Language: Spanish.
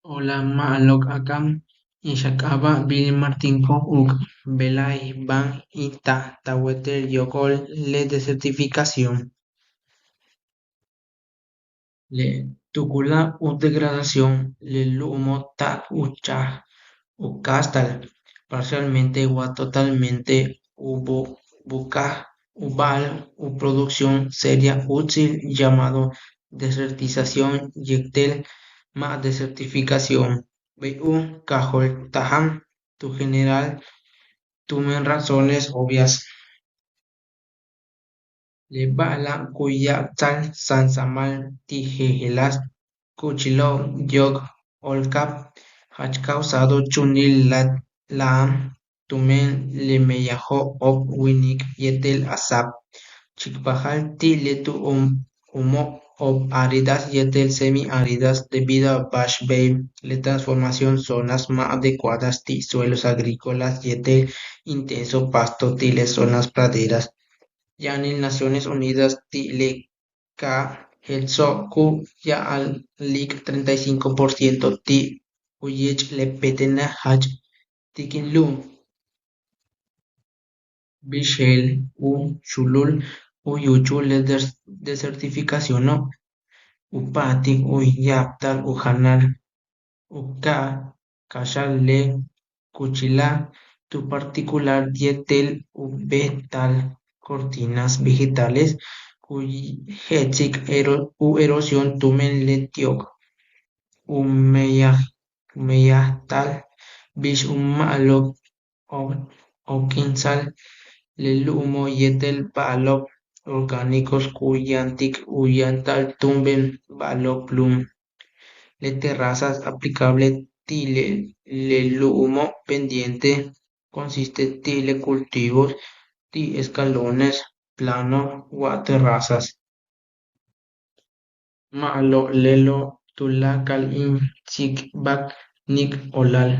Hola Malok akam Ishakaba Billy Martinko Uk Belay Ban Ita Taweter Yokol Le de certificación Le Tukula u degradación Le Lumo Ta Ucha Ukastal parcialmente o totalmente hubo buca ubal u producción seria útil llamado desertización yectel más desertificación BU cajol taham tu general tumen razones obvias le bala cuya tal sansamal tijejelas cuchilo yog olcap hach causado chunil la tumen le meyajo ob winik yetel asap chikpajal tile tu humo ob áridas yetel semi áridas debido a bash le transformación zonas más adecuadas ti suelos agrícolas yetel intenso pasto tile zonas praderas ya en Naciones Unidas Tileka Helsoku ya al lik 35% ti uyich le petena hach tikinlu bishel u chulul uyuchu le desertificación no upati uyaptal ujanal uka kashal le kuchila tu particular dietel ubetal cortinas vegetales cuy hetzik u erosión tumen letiok umeyahtal bish umalok o kinsal lelumo yetel balok orgánicos cuyantic uyantal tumben balok plum le terrazas aplicable tile lelumo pendiente consiste tile cultivos ti escalones plano o terrazas. Malo lelo tulakal in bak nik olal.